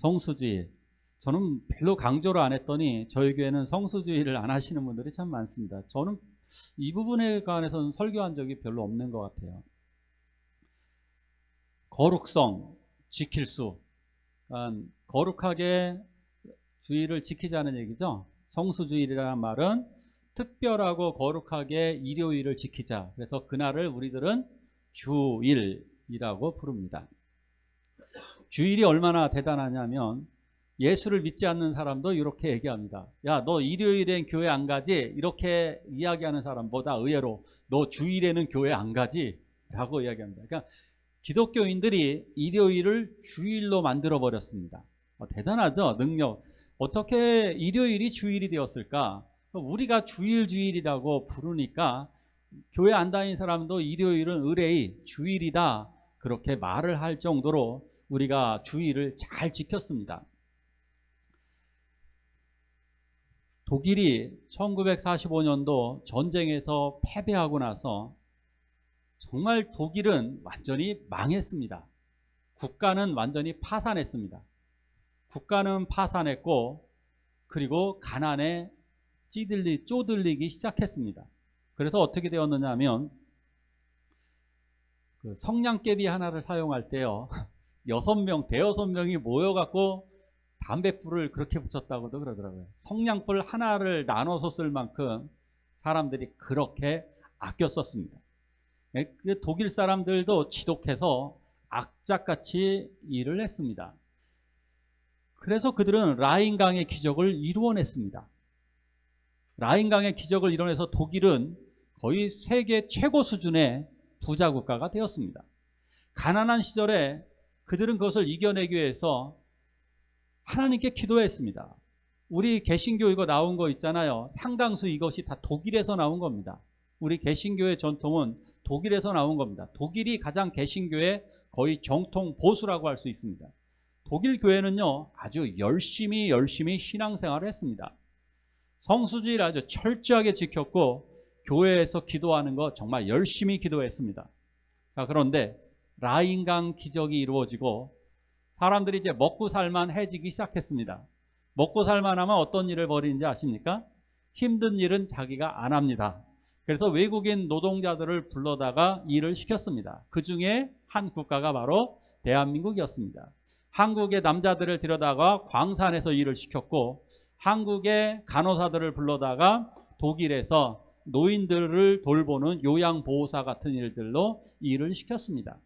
성수주의. 저는 별로 강조를 안 했더니 저희 교회는 성수주의를 안 하시는 분들이 참 많습니다. 저는 이 부분에 관해서는 설교한 적이 별로 없는 것 같아요. 거룩성, 지킬 수. 그러니까 거룩하게 주의를 지키자는 얘기죠. 성수주의라는 말은 특별하고 거룩하게 일요일을 지키자. 그래서 그날을 우리들은 주일이라고 부릅니다. 주일이 얼마나 대단하냐면 예수를 믿지 않는 사람도 이렇게 얘기합니다. 야, 너 일요일엔 교회 안 가지? 이렇게 이야기하는 사람보다 의외로 너 주일에는 교회 안 가지? 라고 이야기합니다. 그러니까 기독교인들이 일요일을 주일로 만들어 버렸습니다. 대단하죠? 능력. 어떻게 일요일이 주일이 되었을까? 우리가 주일이라고 부르니까 교회 안 다니는 사람도 일요일은 의뢰의 주일이다, 그렇게 말을 할 정도로 우리가 주일을 잘 지켰습니다. 독일이 1945년도 전쟁에서 패배하고 나서 정말 독일은 완전히 망했습니다. 국가는 완전히 파산했습니다. 국가는 파산했고, 그리고 가난에 쪼들리기 시작했습니다. 그래서 어떻게 되었느냐 하면 그 성냥개비 하나를 사용할 때요, 대여섯 명이 모여갖고 담뱃불을 그렇게 붙였다고도 그러더라고요. 성냥불 하나를 나눠서 쓸 만큼 사람들이 그렇게 아껴 썼습니다. 독일 사람들도 지독해서 악착같이 일을 했습니다. 그래서 그들은 라인강의 기적을 이루어냈습니다. 라인강의 기적을 이뤄내서 독일은 거의 세계 최고 수준의 부자 국가가 되었습니다. 가난한 시절에 그들은 그것을 이겨내기 위해서 하나님께 기도했습니다. 우리 개신교 이거 나온 거 있잖아요. 상당수 이것이 다 독일에서 나온 겁니다. 우리 개신교의 전통은 독일에서 나온 겁니다. 독일이 가장 개신교의 거의 정통 보수라고 할 수 있습니다. 독일 교회는요, 아주 열심히 신앙생활을 했습니다. 성수주의를 아주 철저하게 지켰고, 교회에서 기도하는 거 정말 열심히 기도했습니다. 자, 그런데 라인강 기적이 이루어지고 사람들이 이제 먹고 살만해지기 시작했습니다. 먹고 살만하면 어떤 일을 벌이는지 아십니까? 힘든 일은 자기가 안 합니다. 그래서 외국인 노동자들을 불러다가 일을 시켰습니다. 그 중에 한 국가가 바로 대한민국이었습니다. 한국의 남자들을 데려다가 광산에서 일을 시켰고, 한국의 간호사들을 불러다가 독일에서 노인들을 돌보는 요양보호사 같은 일들로 일을 시켰습니다.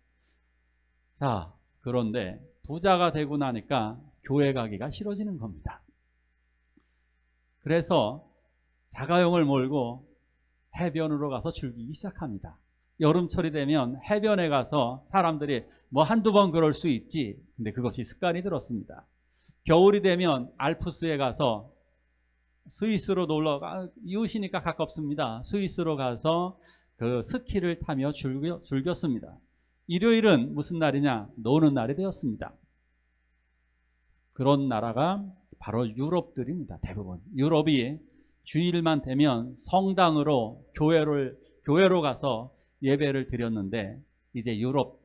자, 그런데 부자가 되고 나니까 교회 가기가 싫어지는 겁니다. 그래서 자가용을 몰고 해변으로 가서 즐기기 시작합니다. 여름철이 되면 해변에 가서 사람들이 뭐 한두 번 그럴 수 있지, 근데 그것이 습관이 들었습니다. 겨울이 되면 알프스에 가서 스위스로 놀러가, 이웃이니까 가깝습니다. 스위스로 가서 그 스키를 타며 즐겼습니다. 일요일은 무슨 날이냐? 노는 날이 되었습니다. 그런 나라가 바로 유럽들입니다. 대부분 유럽이 주일만 되면 성당으로 교회로 가서 예배를 드렸는데, 이제 유럽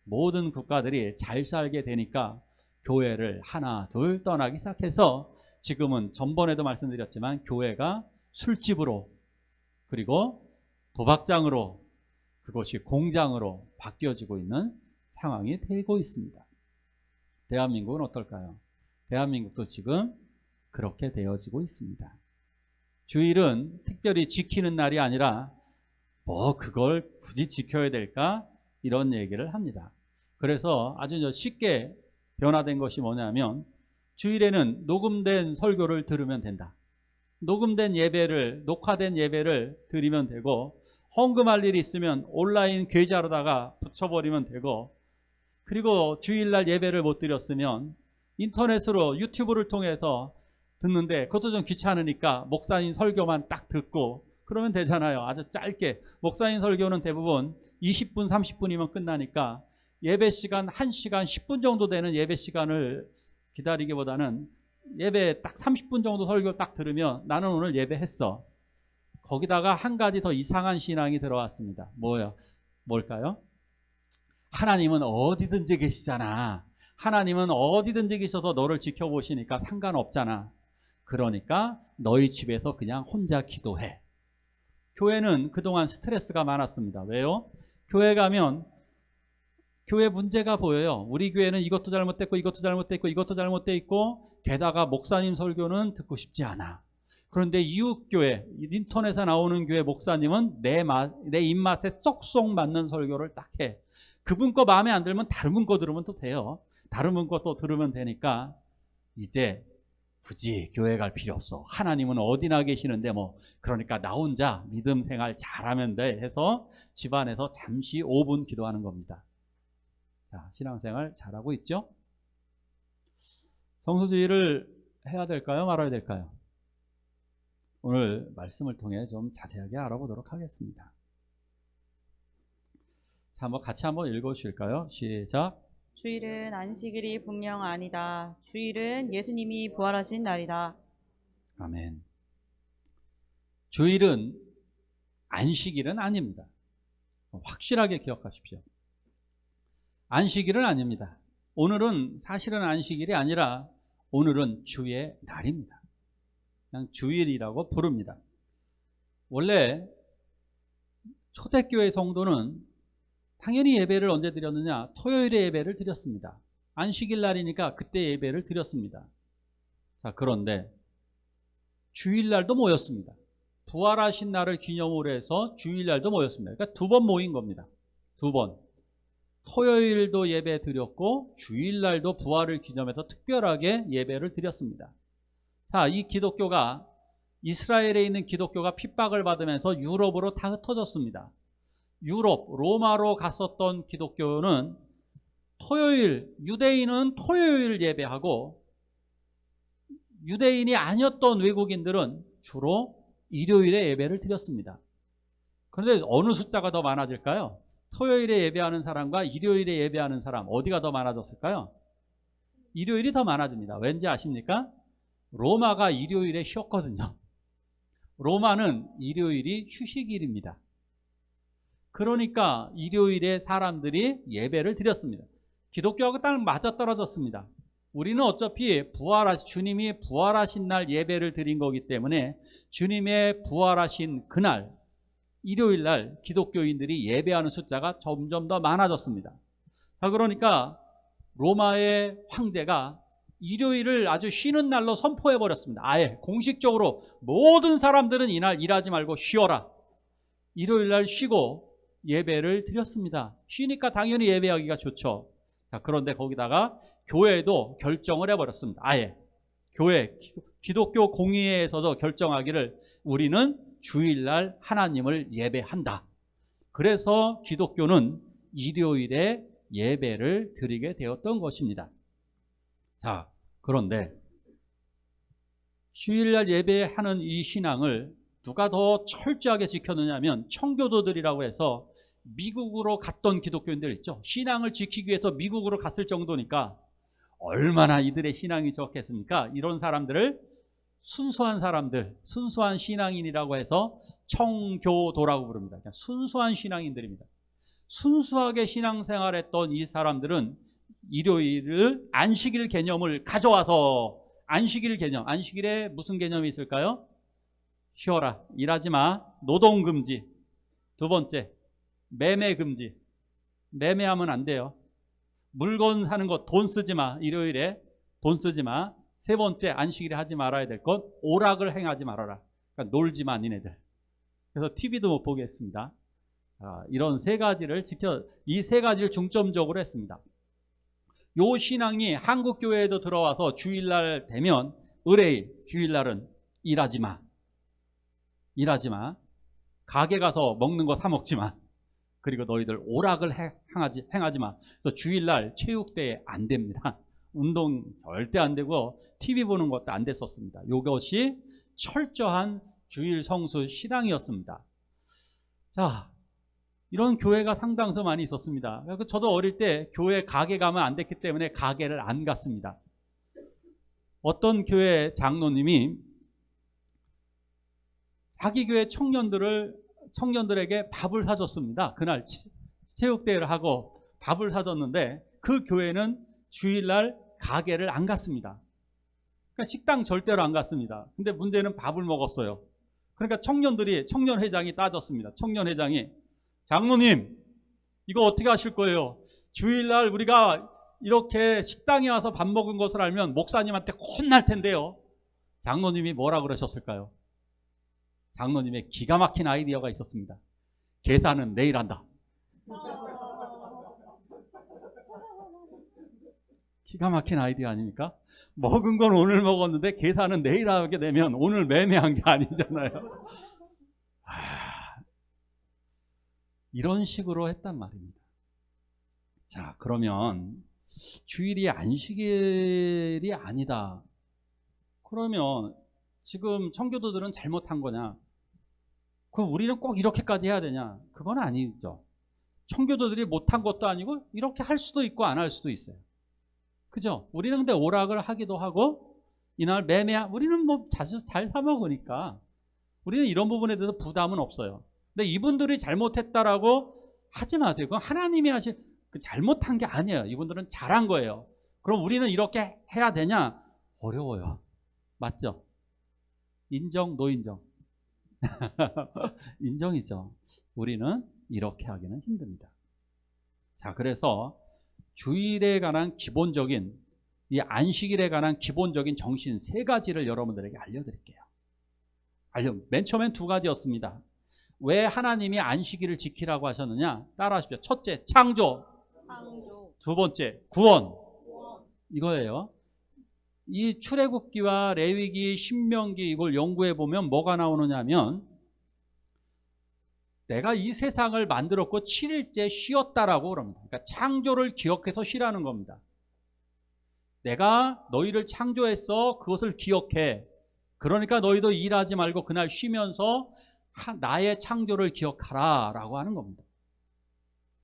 모든 국가들이 잘 살게 되니까 교회를 하나 둘 떠나기 시작해서 지금은 전번에도 말씀드렸지만 교회가 술집으로, 그리고 도박장으로, 그것이 공장으로 바뀌어지고 있는 상황이 되고 있습니다. 대한민국은 어떨까요? 대한민국도 지금 그렇게 되어지고 있습니다. 주일은 특별히 지키는 날이 아니라 뭐 그걸 굳이 지켜야 될까? 이런 얘기를 합니다. 그래서 아주 쉽게 변화된 것이 뭐냐면, 주일에는 녹음된 설교를 들으면 된다. 녹음된 예배를, 녹화된 예배를 드리면 되고, 헌금할 일이 있으면 온라인 계좌로다가 붙여버리면 되고, 그리고 주일날 예배를 못 드렸으면 인터넷으로 유튜브를 통해서 듣는데 그것도 좀 귀찮으니까 목사님 설교만 딱 듣고 그러면 되잖아요. 아주 짧게. 목사님 설교는 대부분 20분 30분이면 끝나니까 예배 시간 1시간 10분 정도 되는 예배 시간을 기다리기보다는 예배 딱 30분 정도 설교 딱 들으면 나는 오늘 예배했어. 거기다가 한 가지 더 이상한 신앙이 들어왔습니다. 뭘까요? 하나님은 어디든지 계시잖아. 하나님은 어디든지 계셔서 너를 지켜보시니까 상관없잖아. 그러니까 너희 집에서 그냥 혼자 기도해. 교회는 그동안 스트레스가 많았습니다. 왜요? 교회 가면 교회 문제가 보여요. 우리 교회는 이것도 잘못됐고 이것도 잘못됐고 이것도 잘못돼 있고 게다가 목사님 설교는 듣고 싶지 않아. 그런데 이웃교회, 인터넷에 나오는 교회 목사님은 내 입맛에 쏙쏙 맞는 설교를 딱 해. 그분 거 마음에 안 들면 다른 분 거 들으면 또 돼요. 다른 분 거 또 들으면 되니까 이제 굳이 교회 갈 필요 없어. 하나님은 어디나 계시는데 뭐 그러니까 나 혼자 믿음 생활 잘하면 돼 해서 집안에서 잠시 5분 기도하는 겁니다. 자, 신앙생활 잘하고 있죠? 성수주의를 해야 될까요? 말아야 될까요? 오늘 말씀을 통해 좀 자세하게 알아보도록 하겠습니다. 자, 한번 같이 한번 읽어주실까요? 시작. 주일은 안식일이 분명 아니다. 주일은 예수님이 부활하신 날이다. 아멘. 주일은 안식일은 아닙니다. 확실하게 기억하십시오. 안식일은 아닙니다. 오늘은 사실은 안식일이 아니라 오늘은 주의 날입니다. 그냥 주일이라고 부릅니다. 원래 초대교회 성도는 당연히 예배를 언제 드렸느냐? 토요일에 예배를 드렸습니다. 안식일 날이니까 그때 예배를 드렸습니다. 자, 그런데 주일날도 모였습니다. 부활하신 날을 기념으로 해서 주일날도 모였습니다. 그러니까 2번 모인 겁니다. 2번. 토요일도 예배 드렸고 주일날도 부활을 기념해서 특별하게 예배를 드렸습니다. 자, 이 기독교가 이스라엘에 있는 기독교가 핍박을 받으면서 유럽으로 다 흩어졌습니다. 유럽, 로마로 갔었던 기독교는 토요일, 유대인은 토요일 예배하고 유대인이 아니었던 외국인들은 주로 일요일에 예배를 드렸습니다. 그런데 어느 숫자가 더 많아질까요? 토요일에 예배하는 사람과 일요일에 예배하는 사람 어디가 더 많아졌을까요? 일요일이 더 많아집니다. 왠지 아십니까? 로마가 일요일에 쉬었거든요. 로마는 일요일이 휴식일입니다. 그러니까 일요일에 사람들이 예배를 드렸습니다. 기독교하고 딱 맞아떨어졌습니다. 우리는 어차피 주님이 부활하신 날 예배를 드린 거기 때문에 주님의 부활하신 그날 일요일 날 기독교인들이 예배하는 숫자가 점점 더 많아졌습니다. 자, 그러니까 로마의 황제가 일요일을 아주 쉬는 날로 선포해 버렸습니다. 아예 공식적으로 모든 사람들은 이날 일하지 말고 쉬어라. 일요일 날 쉬고 예배를 드렸습니다. 쉬니까 당연히 예배하기가 좋죠. 자, 그런데 거기다가 교회도 결정을 해버렸습니다. 아예 교회, 기독교 공의회에서도 결정하기를 우리는 주일날 하나님을 예배한다. 그래서 기독교는 일요일에 예배를 드리게 되었던 것입니다. 자, 그런데 주일날 예배하는 이 신앙을 누가 더 철저하게 지켰느냐 하면 청교도들이라고 해서 미국으로 갔던 기독교인들 있죠. 신앙을 지키기 위해서 미국으로 갔을 정도니까 얼마나 이들의 신앙이 좋겠습니까? 이런 사람들을 순수한 사람들, 순수한 신앙인이라고 해서 청교도라고 부릅니다. 그냥 순수한 신앙인들입니다. 순수하게 신앙생활했던 이 사람들은 일요일을 안식일 개념을 가져와서 안식일 개념, 안식일에 무슨 개념이 있을까요? 쉬어라, 일하지 마, 노동금지. 2번째, 매매금지. 매매하면 안 돼요. 물건 사는 거 돈 쓰지 마, 일요일에 돈 쓰지 마. 3번째, 안식일에 하지 말아야 될 것, 오락을 행하지 말아라. 그러니까 놀지 마, 니네들. 그래서 TV도 못 보게 했습니다. 이런 3가지를 이 3가지를 중점적으로 했습니다. 요 신앙이 한국 교회에도 들어와서 주일날 되면 의뢰일, 주일날은 일하지 마. 일하지 마. 가게 가서 먹는 거 사 먹지 마. 그리고 너희들 오락을 행하지 마. 그래서 주일날 체육대회 안 됩니다. 운동 절대 안 되고 TV 보는 것도 안 됐었습니다. 이것이 철저한 주일 성수 신앙이었습니다. 자, 이런 교회가 상당수 많이 있었습니다. 저도 어릴 때 교회 가게 가면 안 됐기 때문에 가게를 안 갔습니다. 어떤 교회 장로님이 자기 교회 청년들에게 밥을 사줬습니다. 그날 체육대회를 하고 밥을 사줬는데 그 교회는 주일날 가게를 안 갔습니다. 그러니까 식당 절대로 안 갔습니다. 근데 문제는 밥을 먹었어요. 그러니까 청년회장이 따졌습니다. 청년회장이, 장로님, 이거 어떻게 하실 거예요? 주일날 우리가 이렇게 식당에 와서 밥 먹은 것을 알면 목사님한테 혼날 텐데요. 장로님이 뭐라 그러셨을까요? 장로님의 기가 막힌 아이디어가 있었습니다. 계산은 내일 한다. 기가 막힌 아이디어 아닙니까? 먹은 건 오늘 먹었는데 계산은 내일 하게 되면 오늘 매매한 게 아니잖아요. 이런 식으로 했단 말입니다. 자, 그러면 주일이 안식일이 아니다. 그러면 지금 청교도들은 잘못한 거냐? 그럼 우리는 꼭 이렇게까지 해야 되냐? 그건 아니죠. 청교도들이 못한 것도 아니고 이렇게 할 수도 있고 안 할 수도 있어요. 그죠? 우리는 근데 오락을 하기도 하고 이날 우리는 뭐 자주 잘 사 먹으니까 우리는 이런 부분에 대해서 부담은 없어요. 근데 이분들이 잘못했다라고 하지 마세요. 그건 하나님이 하신 그 잘못한 게 아니에요. 이분들은 잘한 거예요. 그럼 우리는 이렇게 해야 되냐? 어려워요. 맞죠? 인정, 노인정. 인정이죠. 우리는 이렇게 하기는 힘듭니다. 자, 그래서 주일에 관한 기본적인, 이 안식일에 관한 기본적인 정신 3가지를 여러분들에게 알려드릴게요. 맨 처음엔 2가지였습니다. 왜 하나님이 안식일을 지키라고 하셨느냐? 따라하십시오. 첫째, 창조. 두 번째, 구원. 이거예요. 이 출애굽기와 레위기, 신명기 이걸 연구해 보면 뭐가 나오느냐면, 내가 이 세상을 만들었고 7일째 쉬었다라고 그럽니다. 그러니까 창조를 기억해서 쉬라는 겁니다. 내가 너희를 창조했어. 그것을 기억해. 그러니까 너희도 일하지 말고 그날 쉬면서 나의 창조를 기억하라 라고 하는 겁니다.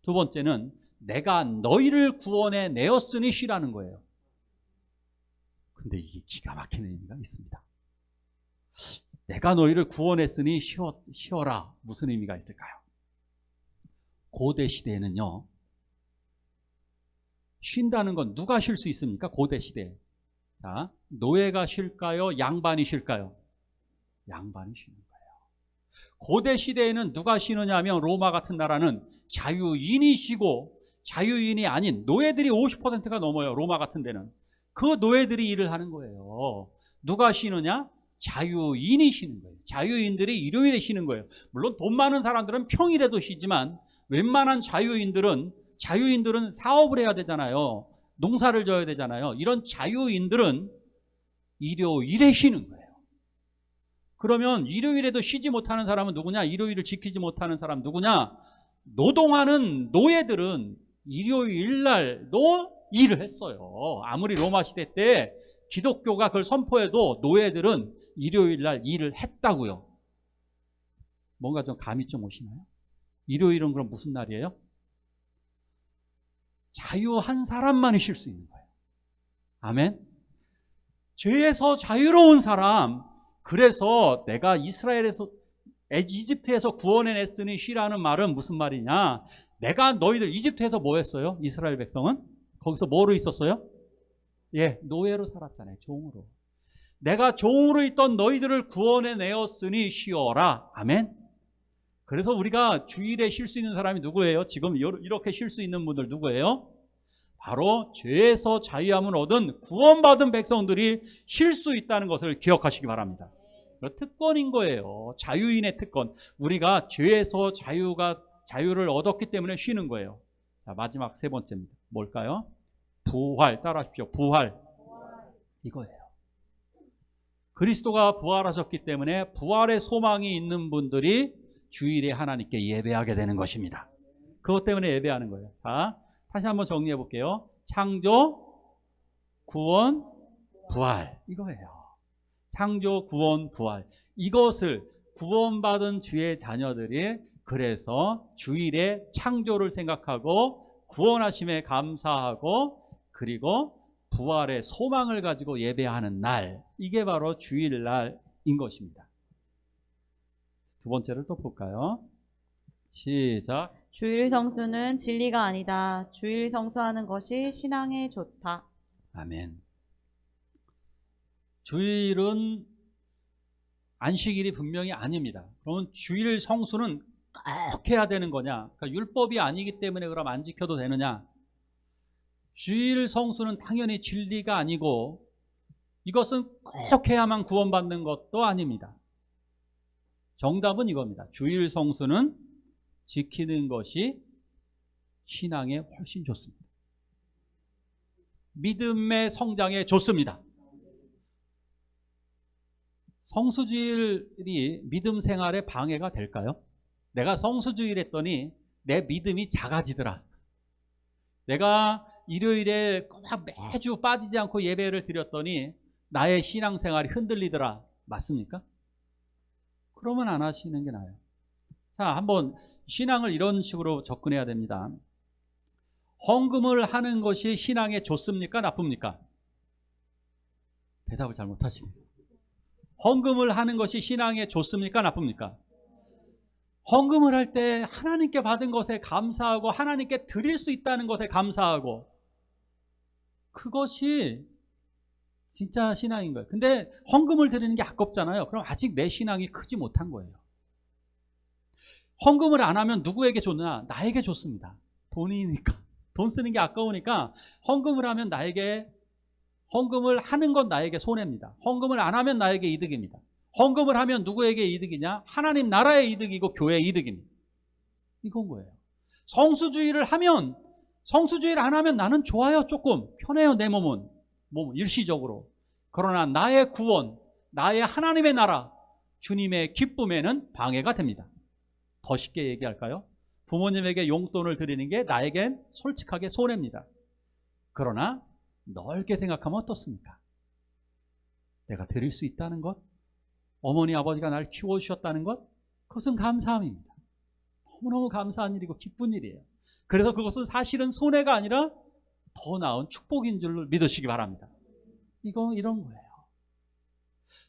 두 번째는 내가 너희를 구원해 내었으니 쉬라는 거예요. 근데 이게 기가 막히는 의미가 있습니다. 내가 너희를 구원했으니 쉬어라. 무슨 의미가 있을까요? 고대 시대에는요, 쉰다는 건 누가 쉴 수 있습니까? 고대 시대에. 자, 노예가 쉴까요? 양반이 쉴까요? 양반이 쉬는 거예요. 고대 시대에는 누가 쉬느냐 하면 로마 같은 나라는 자유인이 쉬고, 자유인이 아닌 노예들이 50%가 넘어요. 로마 같은 데는. 그 노예들이 일을 하는 거예요. 누가 쉬느냐? 자유인이 쉬는 거예요. 자유인들이 일요일에 쉬는 거예요. 물론 돈 많은 사람들은 평일에도 쉬지만 웬만한 자유인들은 사업을 해야 되잖아요. 농사를 져야 되잖아요. 이런 자유인들은 일요일에 쉬는 거예요. 그러면 일요일에도 쉬지 못하는 사람은 누구냐? 일요일을 지키지 못하는 사람 누구냐? 노동하는 노예들은 일요일 날도 일을 했어요. 아무리 로마 시대 때 기독교가 그걸 선포해도 노예들은 일요일 날 일을 했다고요. 뭔가 좀 감이 좀 오시나요? 일요일은 그럼 무슨 날이에요? 자유한 사람만이 쉴 수 있는 거예요. 아멘. 죄에서 자유로운 사람. 그래서 내가 이집트에서 구원해냈으니 쉬라는 말은 무슨 말이냐? 내가 너희들 이집트에서 뭐 했어요? 이스라엘 백성은 거기서 뭐로 있었어요? 예, 노예로 살았잖아요. 종으로. 내가 종으로 있던 너희들을 구원해내었으니 쉬어라. 아멘. 그래서 우리가 주일에 쉴 수 있는 사람이 누구예요? 지금 이렇게 쉴 수 있는 분들 누구예요? 바로 죄에서 자유함을 얻은 구원받은 백성들이 쉴 수 있다는 것을 기억하시기 바랍니다. 특권인 거예요. 자유인의 특권. 우리가 죄에서 자유를 얻었기 때문에 쉬는 거예요. 자, 마지막 3번째입니다. 뭘까요? 부활. 따라하십시오. 부활. 이거예요. 그리스도가 부활하셨기 때문에 부활의 소망이 있는 분들이 주일에 하나님께 예배하게 되는 것입니다. 그것 때문에 예배하는 거예요. 자, 다시 한번 정리해 볼게요. 창조, 구원, 부활. 이거예요. 창조, 구원, 부활. 이것을 구원받은 주의 자녀들이 그래서 주일에 창조를 생각하고 구원하심에 감사하고 그리고 부활의 소망을 가지고 예배하는 날, 이게 바로 주일날인 것입니다. 두 번째를 또 볼까요? 시작. 주일 성수는 진리가 아니다. 주일 성수하는 것이 신앙에 좋다. 아멘. 주일은 안식일이 분명히 아닙니다. 그러면 주일 성수는 꼭 해야 되는 거냐? 그러니까 율법이 아니기 때문에 그럼 안 지켜도 되느냐? 주일 성수는 당연히 진리가 아니고 이것은 꼭 해야만 구원받는 것도 아닙니다. 정답은 이겁니다. 주일 성수는 지키는 것이 신앙에 훨씬 좋습니다. 믿음의 성장에 좋습니다. 성수주일이 믿음 생활에 방해가 될까요? 내가 성수주일 했더니 내 믿음이 작아지더라. 내가 일요일에 막 매주 빠지지 않고 예배를 드렸더니 나의 신앙생활이 흔들리더라. 맞습니까? 그러면 안 하시는 게 나아요. 자, 한번 신앙을 이런 식으로 접근해야 됩니다. 헌금을 하는 것이 신앙에 좋습니까? 나쁩니까? 대답을 잘 못하시네요. 헌금을 하는 것이 신앙에 좋습니까? 나쁩니까? 헌금을 할 때 하나님께 받은 것에 감사하고 하나님께 드릴 수 있다는 것에 감사하고 그것이 진짜 신앙인 거예요. 근데 헌금을 드리는 게 아깝잖아요. 그럼 아직 내 신앙이 크지 못한 거예요. 헌금을 안 하면 누구에게 줬나? 나에게 줬습니다. 돈이니까. 돈 쓰는 게 아까우니까 헌금을 하면 나에게, 헌금을 하는 건 나에게 손해입니다. 헌금을 안 하면 나에게 이득입니다. 헌금을 하면 누구에게 이득이냐? 하나님 나라의 이득이고 교회의 이득입니다. 이건 거예요. 성수주의를 하면, 성수주의를 안 하면 나는 좋아요. 조금 편해요. 내 몸은 일시적으로. 그러나 나의 구원, 나의 하나님의 나라, 주님의 기쁨에는 방해가 됩니다. 더 쉽게 얘기할까요? 부모님에게 용돈을 드리는 게 나에겐 솔직하게 손해입니다. 그러나 넓게 생각하면 어떻습니까? 내가 드릴 수 있다는 것, 어머니 아버지가 날 키워주셨다는 것, 그것은 감사함입니다. 너무너무 감사한 일이고 기쁜 일이에요. 그래서 그것은 사실은 손해가 아니라 더 나은 축복인 줄 믿으시기 바랍니다. 이런 거예요.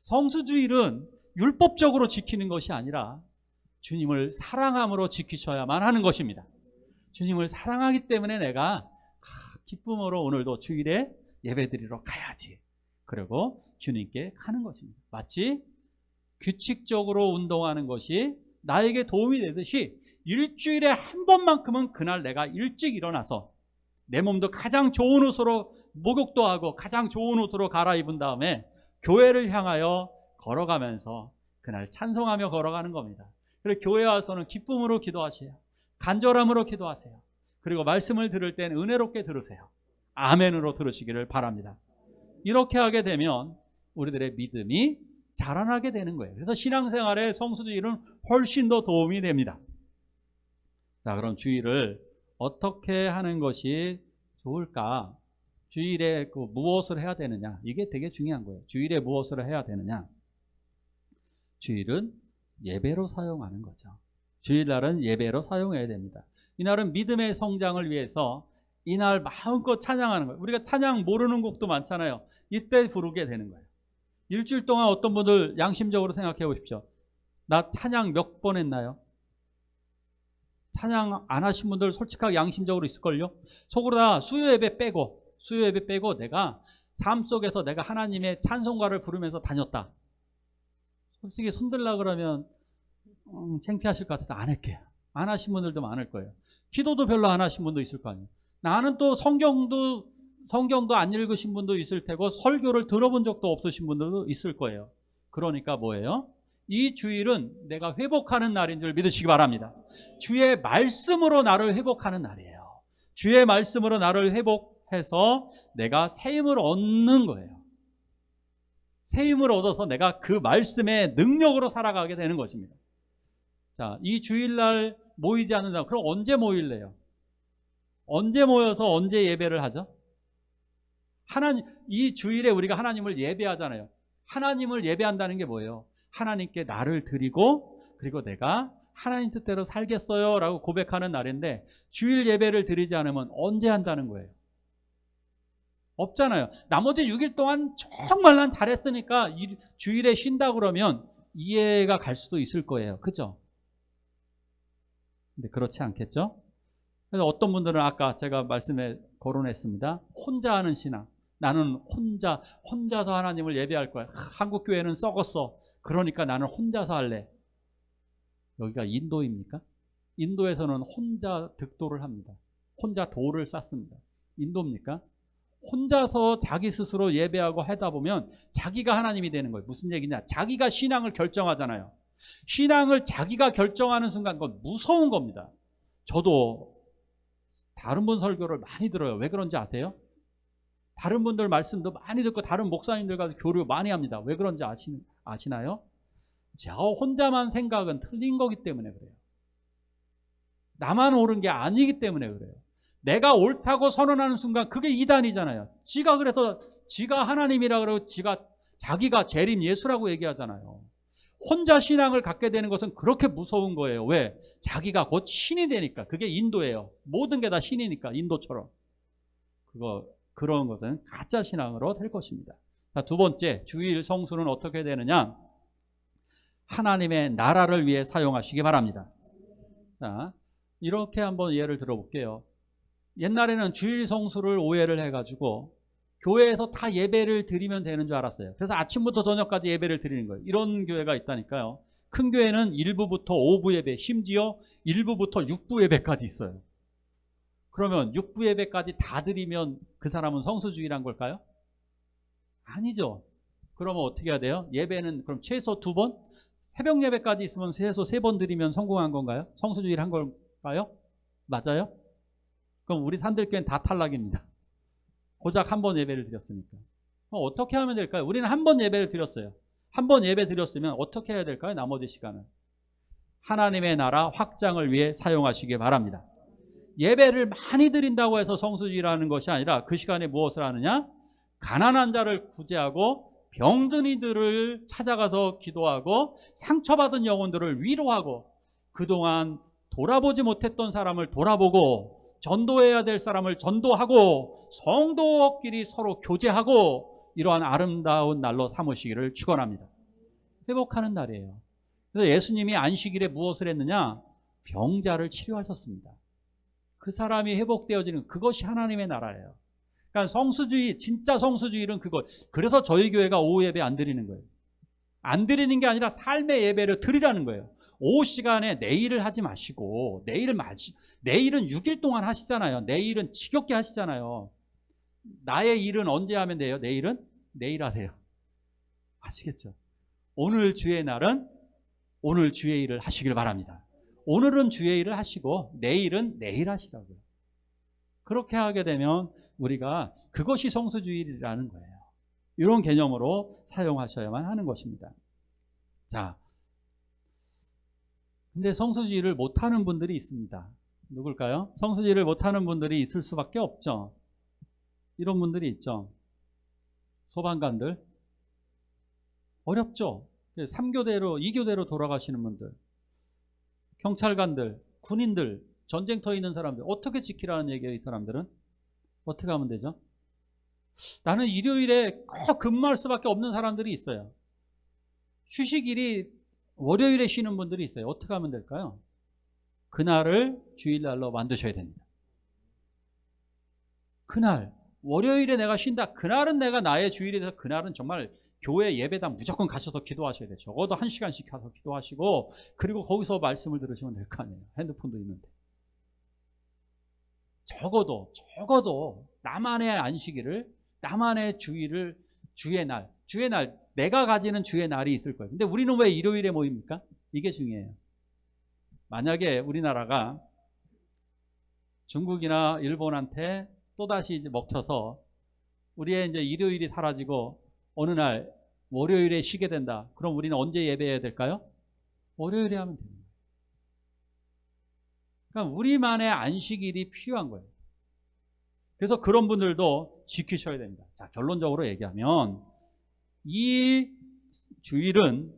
성수주일은 율법적으로 지키는 것이 아니라 주님을 사랑함으로 지키셔야만 하는 것입니다. 주님을 사랑하기 때문에 내가 기쁨으로 오늘도 주일에 예배드리러 가야지. 그리고 주님께 가는 것입니다. 마치 규칙적으로 운동하는 것이 나에게 도움이 되듯이 일주일에 한 번만큼은 그날 내가 일찍 일어나서 내 몸도 가장 좋은 옷으로 목욕도 하고 가장 좋은 옷으로 갈아입은 다음에 교회를 향하여 걸어가면서 그날 찬송하며 걸어가는 겁니다. 그리고 교회 와서는 기쁨으로 기도하세요. 간절함으로 기도하세요. 그리고 말씀을 들을 땐 은혜롭게 들으세요. 아멘으로 들으시기를 바랍니다. 이렇게 하게 되면 우리들의 믿음이 자라나게 되는 거예요. 그래서 신앙생활에 성수주일은 훨씬 더 도움이 됩니다. 자, 그럼 주일을 어떻게 하는 것이 좋을까? 주일에 무엇을 해야 되느냐? 이게 되게 중요한 거예요. 주일에 무엇을 해야 되느냐? 주일은 예배로 사용하는 거죠. 주일날은 예배로 사용해야 됩니다. 이날은 믿음의 성장을 위해서 이날 마음껏 찬양하는 거예요. 우리가 찬양 모르는 곡도 많잖아요. 이때 부르게 되는 거예요. 일주일 동안 어떤 분들 양심적으로 생각해 보십시오. 나 찬양 몇 번 했나요? 찬양 안 하신 분들 솔직하게 양심적으로 있을걸요? 속으로 다 수요 예배 빼고 내가 삶 속에서 내가 하나님의 찬송가를 부르면서 다녔다. 솔직히 손들라 그러면 창피하실 것 같아서 안 할게요. 안 하신 분들도 많을 거예요. 기도도 별로 안 하신 분도 있을 거 아니에요. 나는 또 성경도 안 읽으신 분도 있을 테고 설교를 들어본 적도 없으신 분들도 있을 거예요. 그러니까 뭐예요? 이 주일은 내가 회복하는 날인 줄 믿으시기 바랍니다. 주의 말씀으로 나를 회복하는 날이에요. 주의 말씀으로 나를 회복해서 내가 새 힘을 얻는 거예요. 새 힘을 얻어서 내가 그 말씀의 능력으로 살아가게 되는 것입니다. 자, 이 주일날 모이지 않는다. 그럼 언제 모일래요? 언제 모여서 언제 예배를 하죠? 이 주일에 우리가 하나님을 예배하잖아요. 하나님을 예배한다는 게 뭐예요? 하나님께 나를 드리고 그리고 내가 하나님 뜻대로 살겠어요 라고 고백하는 날인데 주일 예배를 드리지 않으면 언제 한다는 거예요? 없잖아요. 나머지 6일 동안 정말 난 잘했으니까 주일에 쉰다 그러면 이해가 갈 수도 있을 거예요. 그죠? 근데 그렇지 않겠죠? 그래서 어떤 분들은 아까 제가 말씀에 거론했습니다. 혼자 하는 신앙. 나는 혼자서 하나님을 예배할 거야. 한국 교회는 썩었어. 그러니까 나는 혼자서 할래. 여기가 인도입니까? 인도에서는 혼자 득도를 합니다. 혼자 도를 쌓습니다. 인도입니까? 혼자서 자기 스스로 예배하고 하다 보면 자기가 하나님이 되는 거예요. 무슨 얘기냐? 자기가 신앙을 결정하잖아요. 신앙을 자기가 결정하는 순간 그건 무서운 겁니다. 저도 다른 분 설교를 많이 들어요. 왜 그런지 아세요? 다른 분들 말씀도 많이 듣고 다른 목사님들과 교류 많이 합니다. 왜 그런지 아시나요? 저 혼자만 생각은 틀린 거기 때문에 그래요. 나만 옳은 게 아니기 때문에 그래요. 내가 옳다고 선언하는 순간 그게 이단이잖아요. 지가 그래서 지가 하나님이라 그러고 자기가 재림 예수라고 얘기하잖아요. 혼자 신앙을 갖게 되는 것은 그렇게 무서운 거예요. 왜? 자기가 곧 신이 되니까. 그게 인도예요. 모든 게 다 신이니까, 인도처럼. 그런 것은 가짜 신앙으로 될 것입니다. 자, 두 번째, 주일 성수는 어떻게 되느냐? 하나님의 나라를 위해 사용하시기 바랍니다. 자, 이렇게 한번 예를 들어볼게요. 옛날에는 주일 성수를 오해를 해가지고 교회에서 다 예배를 드리면 되는 줄 알았어요. 그래서 아침부터 저녁까지 예배를 드리는 거예요. 이런 교회가 있다니까요. 큰 교회는 1부부터 5부 예배, 심지어 1부부터 6부 예배까지 있어요. 그러면 6부 예배까지 다 드리면 그 사람은 성수주의란 걸까요? 아니죠. 그러면 어떻게 해야 돼요? 예배는 그럼 최소 2번? 새벽 예배까지 있으면 최소 3번 드리면 성공한 건가요? 성수주의를 한 걸까요? 맞아요? 그럼 우리 산들교회는 다 탈락입니다. 고작 한 번 예배를 드렸으니까. 어떻게 하면 될까요? 우리는 한 번 예배를 드렸어요. 한 번 예배 드렸으면 어떻게 해야 될까요? 나머지 시간은. 하나님의 나라 확장을 위해 사용하시기 바랍니다. 예배를 많이 드린다고 해서 성수주의라는 것이 아니라 그 시간에 무엇을 하느냐? 가난한 자를 구제하고 병든 이들을 찾아가서 기도하고 상처받은 영혼들을 위로하고 그동안 돌아보지 못했던 사람을 돌아보고 전도해야 될 사람을 전도하고 성도끼리 서로 교제하고 이러한 아름다운 날로 삼으시기를 축원합니다. 회복하는 날이에요. 그래서 예수님이 안식일에 무엇을 했느냐? 병자를 치료하셨습니다. 그 사람이 회복되어지는 그것이 하나님의 나라예요. 그러니까 성수주의, 진짜 성수주의는 그것. 그래서 저희 교회가 오후 예배 안 드리는 거예요. 안 드리는 게 아니라 삶의 예배를 드리라는 거예요. 오후 시간에 내일을 하지 마시고 내일은 6일 동안 하시잖아요. 내일은 지겹게 하시잖아요. 나의 일은 언제 하면 돼요? 내일은? 내일 하세요. 아시겠죠? 오늘 주의 날은 오늘 주의 일을 하시길 바랍니다. 오늘은 주의 일을 하시고 내일은 내일 하시라고요. 그렇게 하게 되면 우리가 그것이 성수주의라는 거예요. 이런 개념으로 사용하셔야만 하는 것입니다. 자, 근데 성수주의를 못하는 분들이 있습니다. 누굴까요? 성수주의를 못하는 분들이 있을 수밖에 없죠. 이런 분들이 있죠. 소방관들. 어렵죠. 3교대로 2교대로 돌아가시는 분들, 경찰관들, 군인들, 전쟁터에 있는 사람들 어떻게 지키라는 얘기예요? 이 사람들은 어떻게 하면 되죠? 나는 일요일에 꼭 근무할 수밖에 없는 사람들이 있어요. 휴식일이 월요일에 쉬는 분들이 있어요. 어떻게 하면 될까요? 그날을 주일날로 만드셔야 됩니다. 그날 월요일에 내가 쉰다. 그날은 내가 나의 주일이 돼서 그날은 정말 교회 예배당 무조건 가셔서 기도하셔야 돼요. 적어도 1시간씩 가서 기도하시고 그리고 거기서 말씀을 들으시면 될 거 아니에요. 핸드폰도 있는데. 적어도 나만의 안식일을, 나만의 주일을, 주의 날 내가 가지는 주의 날이 있을 거예요. 근데 우리는 왜 일요일에 모입니까? 이게 중요해요. 만약에 우리나라가 중국이나 일본한테 또다시 이제 먹혀서 우리의 이제 일요일이 사라지고 어느 날 월요일에 쉬게 된다. 그럼 우리는 언제 예배해야 될까요? 월요일에 하면 됩니다. 그러니까 우리만의 안식일이 필요한 거예요. 그래서 그런 분들도 지키셔야 됩니다. 자, 결론적으로 얘기하면 이 주일은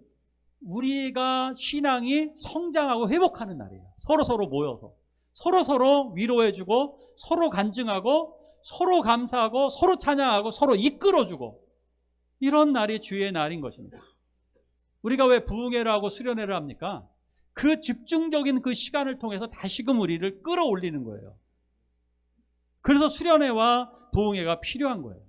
우리가 신앙이 성장하고 회복하는 날이에요. 서로 모여서 서로 위로해주고 서로 간증하고 서로 감사하고 서로 찬양하고 서로 이끌어주고 이런 날이 주의 날인 것입니다. 우리가 왜 부흥회를 하고 수련회를 합니까? 그 집중적인 그 시간을 통해서 다시금 우리를 끌어올리는 거예요. 그래서 수련회와 부흥회가 필요한 거예요.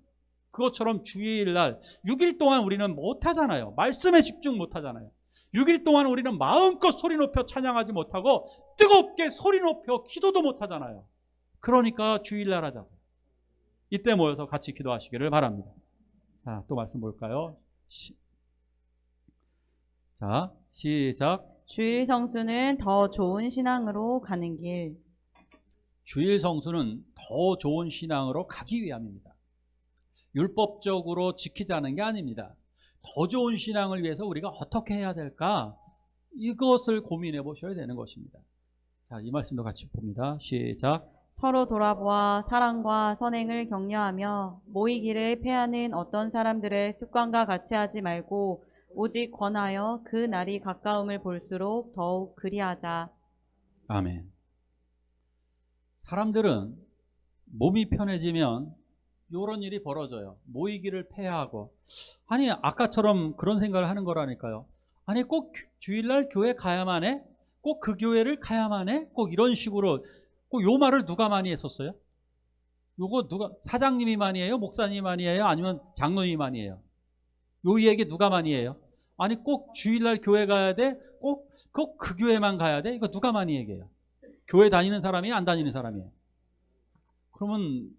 그것처럼 주일날 6일 동안 우리는 못하잖아요. 말씀에 집중 못하잖아요. 6일 동안 우리는 마음껏 소리 높여 찬양하지 못하고 뜨겁게 소리 높여 기도도 못하잖아요. 그러니까 주일날 하자고. 이때 모여서 같이 기도하시기를 바랍니다. 자, 또 말씀 볼까요? 자, 시작. 주일 성수는 더 좋은 신앙으로 가는 길. 주일 성수는 더 좋은 신앙으로 가기 위함입니다. 율법적으로 지키자는 게 아닙니다. 더 좋은 신앙을 위해서 우리가 어떻게 해야 될까? 이것을 고민해 보셔야 되는 것입니다. 자, 이 말씀도 같이 봅니다. 시작. 서로 돌아보아 사랑과 선행을 격려하며 모이기를 패하는 어떤 사람들의 습관과 같이 하지 말고 오직 권하여 그 날이 가까움을 볼수록 더욱 그리하자. 아멘. 사람들은 몸이 편해지면 이런 일이 벌어져요. 모이기를 패하고. 아니, 아까처럼 그런 생각을 하는 거라니까요. 아니, 꼭 주일날 교회 가야만 해? 꼭 그 교회를 가야만 해? 꼭 이런 식으로. 꼭 요 말을 누가 많이 했었어요? 요거 누가, 사장님이 많이 해요? 목사님이 많이 해요? 아니면 장로님이 많이 해요? 요 얘기 누가 많이 해요? 아니, 꼭 주일날 교회 가야 돼? 꼭 그 교회만 가야 돼? 이거 누가 많이 얘기해요? 교회 다니는 사람이 안 다니는 사람이에요? 그러면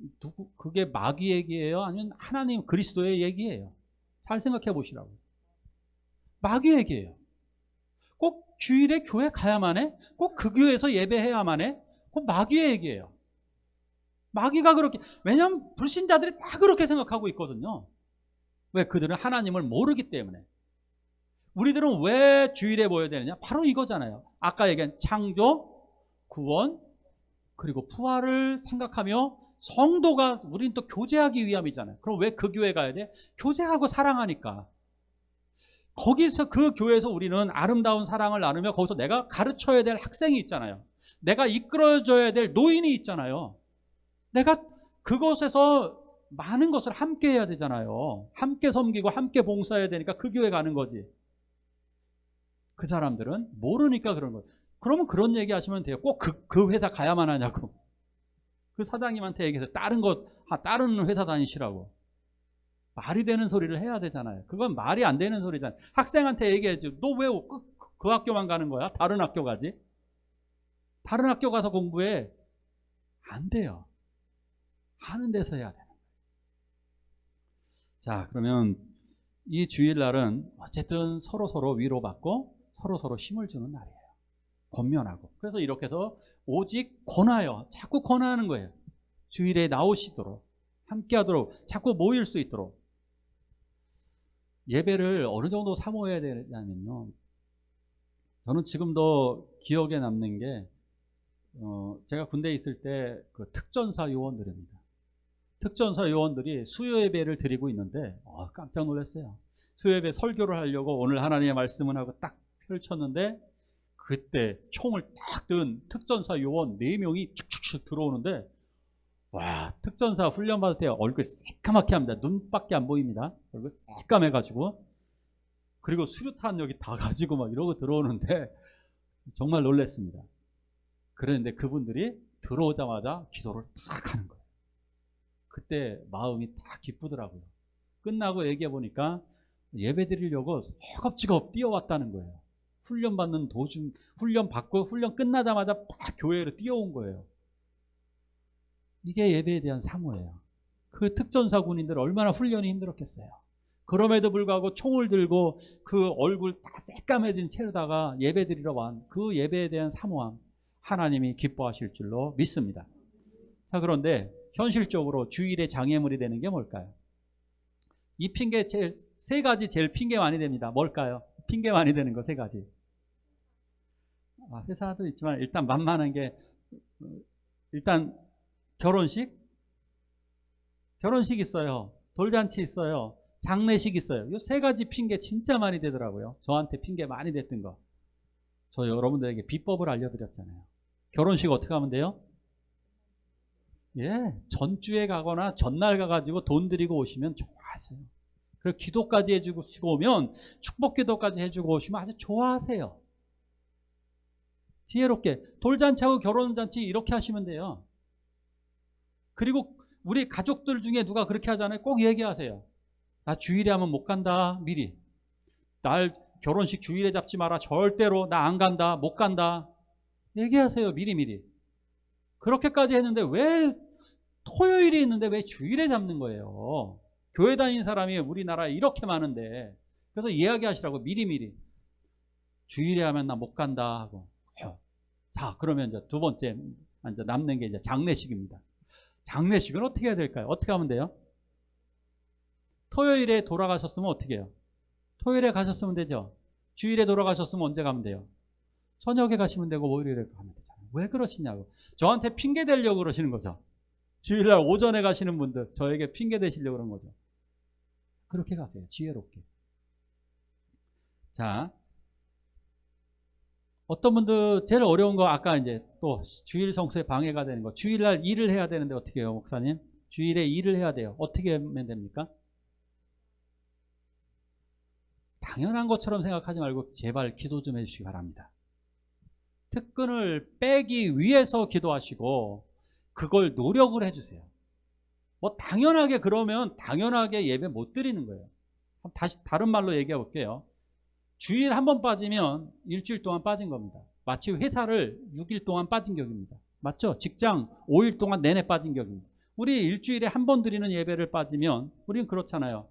그게 마귀 얘기예요? 아니면 하나님 그리스도의 얘기예요? 잘 생각해 보시라고. 마귀 얘기예요. 꼭 주일에 교회 가야만 해? 꼭 그 교회에서 예배해야만 해? 그건 마귀의 얘기예요. 마귀가 그렇게, 왜냐하면 불신자들이 다 그렇게 생각하고 있거든요. 왜? 그들은 하나님을 모르기 때문에. 우리들은 왜 주일에 모여야 되느냐? 바로 이거잖아요. 아까 얘기한 창조, 구원, 그리고 부활을 생각하며 성도가, 우리는 또 교제하기 위함이잖아요. 그럼 왜 그 교회 가야 돼? 교제하고 사랑하니까. 거기서 그 교회에서 우리는 아름다운 사랑을 나누며 거기서 내가 가르쳐야 될 학생이 있잖아요. 내가 이끌어줘야 될 노인이 있잖아요. 내가 그곳에서 많은 것을 함께 해야 되잖아요. 함께 섬기고 함께 봉사해야 되니까 그 교회 가는 거지. 그 사람들은 모르니까 그런 거예요. 그러면 그런 얘기 하시면 돼요. 꼭 그 회사 가야만 하냐고. 그 사장님한테 얘기해서 다른 회사 다니시라고. 말이 되는 소리를 해야 되잖아요. 그건 말이 안 되는 소리잖아요. 학생한테 얘기해야지. 너 왜 그 학교만 가는 거야? 다른 학교 가지? 다른 학교 가서 공부해. 안 돼요. 하는 데서 해야 되는 거예요. 자, 그러면 이 주일날은 어쨌든 서로 위로받고 서로 힘을 주는 날이에요. 권면하고. 그래서 이렇게 해서 오직 권하여, 자꾸 권하는 거예요. 주일에 나오시도록, 함께 하도록, 자꾸 모일 수 있도록. 예배를 어느 정도 사모해야 되냐면요. 저는 지금도 기억에 남는 게, 제가 군대에 있을 때 그 특전사 요원들입니다. 특전사 요원들이 수요 예배를 드리고 있는데, 깜짝 놀랐어요. 수요 예배 설교를 하려고 오늘 하나님의 말씀을 하고 딱 펼쳤는데, 그때 총을 딱 든 특전사 요원 4명이 축축축 들어오는데, 와, 특전사 훈련 받을 때 얼굴 새까맣게 합니다. 눈밖에 안 보입니다. 얼굴 새까매가지고. 그리고 수류탄 여기 다 가지고 막 이러고 들어오는데 정말 놀랐습니다. 그런데 그분들이 들어오자마자 기도를 딱 하는 거예요. 그때 마음이 딱 기쁘더라고요. 끝나고 얘기해 보니까 예배 드리려고 허겁지겁 뛰어왔다는 거예요. 훈련 받는 도중, 훈련 받고 훈련 끝나자마자 막 교회로 뛰어온 거예요. 이게 예배에 대한 사모예요. 그 특전사 군인들 얼마나 훈련이 힘들었겠어요. 그럼에도 불구하고 총을 들고 그 얼굴 다 새까매진 채로다가 예배 드리러 온 그 예배에 대한 사모함, 하나님이 기뻐하실 줄로 믿습니다. 자, 그런데 현실적으로 주일에 장애물이 되는 게 뭘까요? 이 핑계 세 가지 제일 핑계 많이 됩니다. 뭘까요? 핑계 많이 되는 거 세 가지. 회사도 있지만 일단 만만한 게, 일단 결혼식 있어요. 돌잔치 있어요. 장례식 있어요. 이 세 가지 핑계 진짜 많이 되더라고요. 저한테 핑계 많이 됐던 거. 저 여러분들에게 비법을 알려드렸잖아요. 결혼식 어떻게 하면 돼요? 예, 전주에 가거나 전날 가가지고 돈 드리고 오시면 좋아하세요. 그리고 기도까지 해주고 오면, 축복 기도까지 해주고 오시면 아주 좋아하세요. 지혜롭게 돌잔치하고 결혼잔치 이렇게 하시면 돼요. 그리고 우리 가족들 중에 누가 그렇게 하잖아요. 꼭 얘기하세요. 나 주일에 하면 못 간다. 미리. 날 결혼식 주일에 잡지 마라. 절대로 나 안 간다. 못 간다. 얘기하세요. 미리미리. 그렇게까지 했는데 왜 토요일이 있는데 왜 주일에 잡는 거예요? 교회 다니는 사람이 우리나라에 이렇게 많은데. 그래서 이야기하시라고 미리미리. 주일에 하면 나 못 간다 하고. 자, 그러면 이제 두 번째 이제 남는 게 이제 장례식입니다. 장례식은 어떻게 해야 될까요? 어떻게 하면 돼요? 토요일에 돌아가셨으면 어떻게 해요? 토요일에 가셨으면 되죠. 주일에 돌아가셨으면 언제 가면 돼요? 저녁에 가시면 되고 월요일에 가면 되잖아요. 왜 그러시냐고. 저한테 핑계 대려고 그러시는 거죠. 주일날 오전에 가시는 분들 저에게 핑계 대시려고 그런 거죠. 그렇게 가세요. 지혜롭게. 자, 어떤 분들 제일 어려운 거 아까 이제 또 주일 성수에 방해가 되는 거. 주일날 일을 해야 되는데 어떻게 해요, 목사님? 주일에 일을 해야 돼요. 어떻게 하면 됩니까? 당연한 것처럼 생각하지 말고 제발 기도 좀 해주시기 바랍니다. 특근을 빼기 위해서 기도하시고 그걸 노력을 해주세요. 뭐 당연하게 그러면 당연하게 예배 못 드리는 거예요. 다시 다른 말로 얘기해 볼게요. 주일 한 번 빠지면 일주일 동안 빠진 겁니다. 마치 회사를 6일 동안 빠진 격입니다. 맞죠? 직장 5일 동안 내내 빠진 격입니다. 우리 일주일에 한 번 드리는 예배를 빠지면 우리는 그렇잖아요.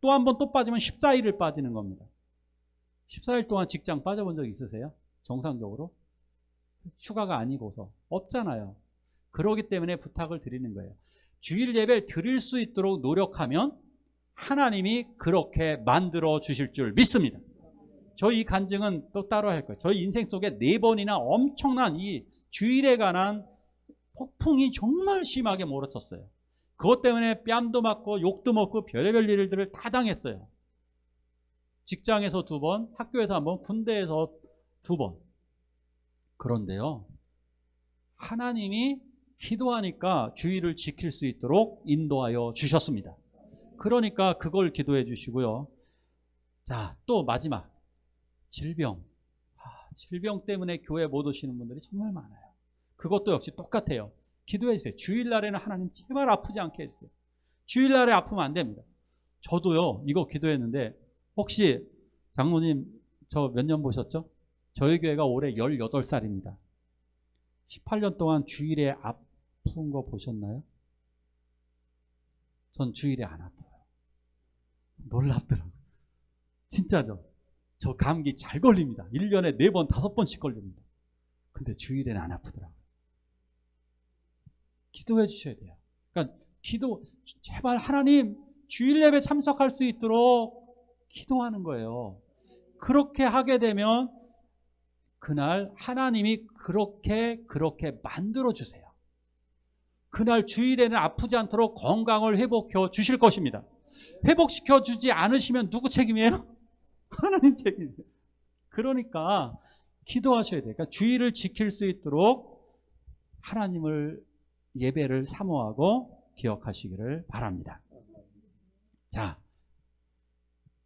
또 한 번 또 빠지면 14일을 빠지는 겁니다. 14일 동안 직장 빠져본 적 있으세요? 정상적으로? 휴가가 아니고서 없잖아요. 그러기 때문에 부탁을 드리는 거예요. 주일 예배를 드릴 수 있도록 노력하면 하나님이 그렇게 만들어 주실 줄 믿습니다. 저희 간증은 또 따로 할 거예요. 저희 인생 속에 4번이나 엄청난 이 주일에 관한 폭풍이 정말 심하게 몰아쳤어요. 그것 때문에 뺨도 맞고 욕도 먹고 별의별 일들을 다 당했어요. 직장에서 2번, 학교에서 1번, 군대에서 2번. 그런데요, 하나님이 기도하니까 주일을 지킬 수 있도록 인도하여 주셨습니다. 그러니까 그걸 기도해 주시고요. 자, 또 마지막 질병. 질병 때문에 교회 못 오시는 분들이 정말 많아요. 그것도 역시 똑같아요. 기도해 주세요. 주일날에는 하나님 제발 아프지 않게 해주세요. 주일날에 아프면 안 됩니다. 저도요, 이거 기도했는데 혹시 장로님 저 몇 년 보셨죠? 저희 교회가 올해 18살입니다. 18년 동안 주일에 아픈 거 보셨나요? 전 주일에 안 아파요. 놀랍더라고요. 진짜죠? 저 감기 잘 걸립니다. 1년에 4번, 5번씩 걸립니다. 근데 주일에는 안 아프더라고요. 기도해 주셔야 돼요. 그러니까 제발 하나님 주일 예배 참석할 수 있도록 기도하는 거예요. 그렇게 하게 되면 그날 하나님이 그렇게 만들어 주세요. 그날 주일에는 아프지 않도록 건강을 회복해 주실 것입니다. 회복시켜 주지 않으시면 누구 책임이에요? 하나님 책임이에요. 그러니까 기도하셔야 돼요. 그러니까 주일을 지킬 수 있도록 하나님을 예배를 사모하고 기억하시기를 바랍니다. 자,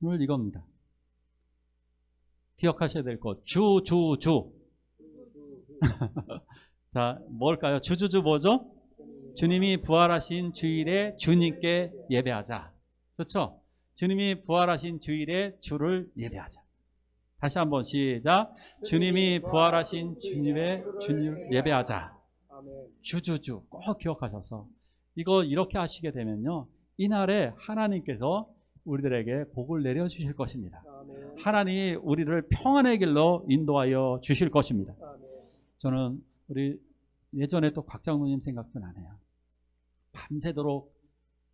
오늘 이겁니다. 기억하셔야 될 것. 주. 자, 뭘까요? 주주주 뭐죠? 주님이 부활하신 주일에 주님께 예배하자. 그렇죠? 주님이 부활하신 주일에 주를 예배하자. 다시 한번 시작. 주님이 부활하신 주님의 주님을 예배하자. 주주주 꼭 기억하셔서 이거 이렇게 하시게 되면요, 이날에 하나님께서 우리들에게 복을 내려주실 것입니다. 하나님이 우리를 평안의 길로 인도하여 주실 것입니다. 저는 우리 예전에 또 곽 장로님 생각도 나네요. 밤새도록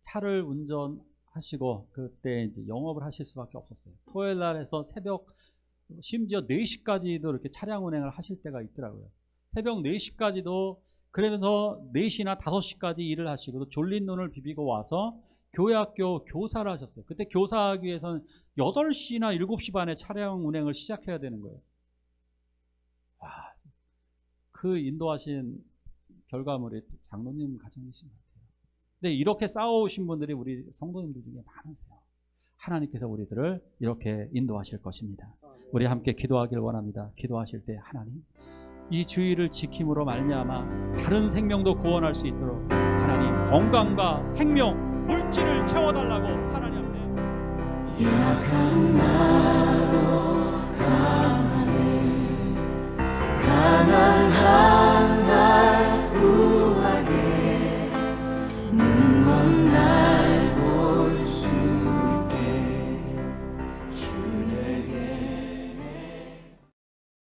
차를 운전하시고 그때 이제 영업을 하실 수밖에 없었어요. 토요일 날에서 새벽 심지어 4시까지도 이렇게 차량 운행을 하실 때가 있더라고요. 새벽 4시까지도 그러면서 4시나 5시까지 일을 하시고 졸린 눈을 비비고 와서 교회학교 교사를 하셨어요. 그때 교사하기 위해서는 8시나 7시 반에 차량 운행을 시작해야 되는 거예요. 와, 그 인도하신 결과물이 장로님 가정이신 것 같아요. 근데 이렇게 싸워오신 분들이 우리 성도님들 중에 많으세요. 하나님께서 우리들을 이렇게 인도하실 것입니다. 우리 함께 기도하길 원합니다. 기도하실 때 하나님, 이 주의를 지킴으로 말미암아 다른 생명도 구원할 수 있도록 하나님 건강과 생명, 물질을 채워달라고 하나님 앞에 약한 나